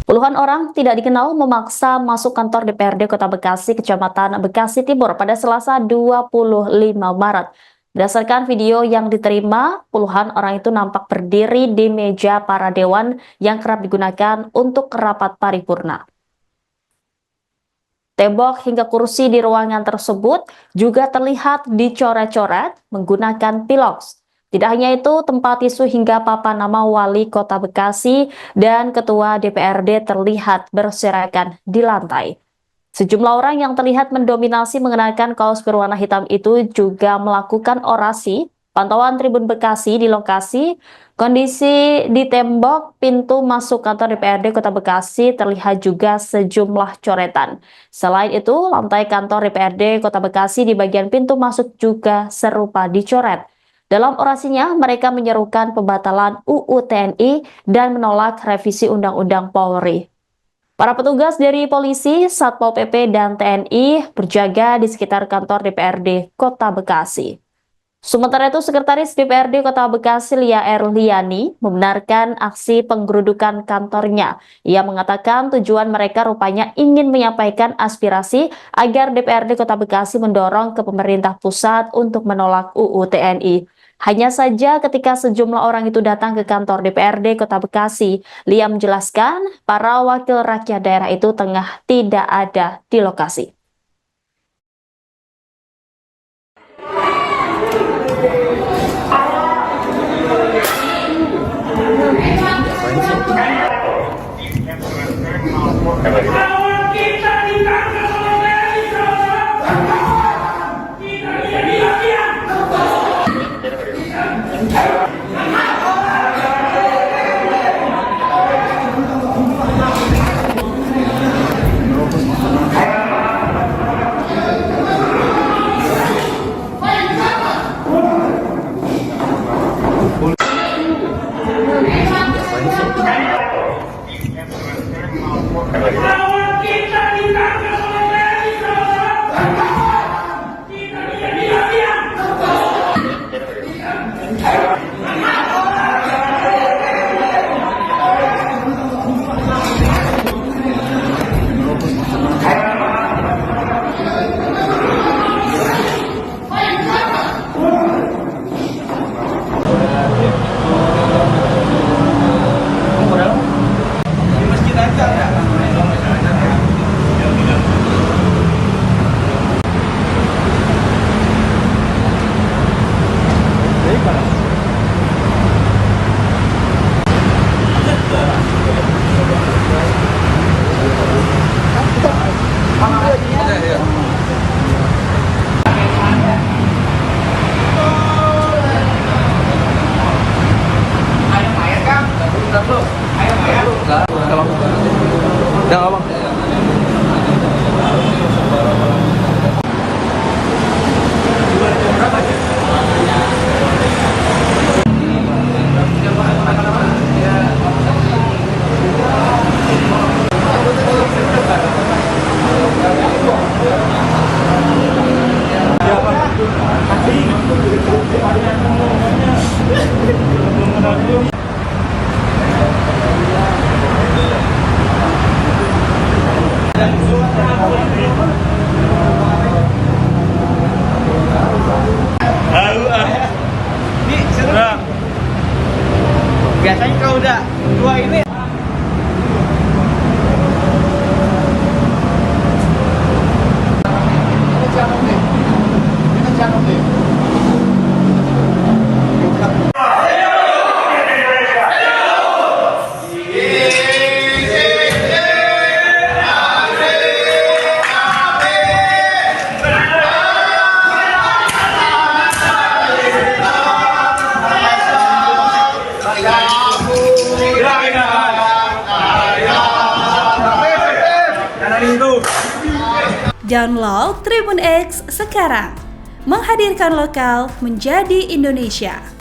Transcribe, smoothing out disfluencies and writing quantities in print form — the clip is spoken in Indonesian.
Puluhan orang tidak dikenal memaksa masuk kantor DPRD Kota Bekasi, Kecamatan Bekasi Timur pada Selasa 25 Maret. Berdasarkan video yang diterima, puluhan orang itu nampak berdiri di meja para dewan yang kerap digunakan untuk rapat paripurna. Tembok hingga kursi di ruangan tersebut juga terlihat dicoret-coret menggunakan piloks. Tidak hanya itu, tempat tisu hingga papan nama wali kota Bekasi dan ketua DPRD terlihat berserakan di lantai. Sejumlah orang yang terlihat mendominasi mengenakan kaos berwarna hitam itu juga melakukan orasi. Pantauan Tribun Bekasi di lokasi, kondisi di tembok pintu masuk kantor DPRD Kota Bekasi terlihat juga sejumlah coretan. Selain itu, lantai kantor DPRD Kota Bekasi di bagian pintu masuk juga serupa dicoret. Dalam orasinya, mereka menyerukan pembatalan UU TNI dan menolak revisi Undang-Undang Polri. Para petugas dari polisi, Satpol PP, dan TNI berjaga di sekitar kantor DPRD Kota Bekasi. Sementara itu, Sekretaris DPRD Kota Bekasi Lia Erliani membenarkan aksi penggerudukan kantornya. Ia mengatakan tujuan mereka rupanya ingin menyampaikan aspirasi agar DPRD Kota Bekasi mendorong ke pemerintah pusat untuk menolak UU TNI. Hanya saja ketika sejumlah orang itu datang ke kantor DPRD Kota Bekasi, Lia menjelaskan para wakil rakyat daerah itu tengah tidak ada di lokasi. Biasanya kalau udah dua ini Download Tribun X sekarang, menghadirkan lokal menjadi Indonesia.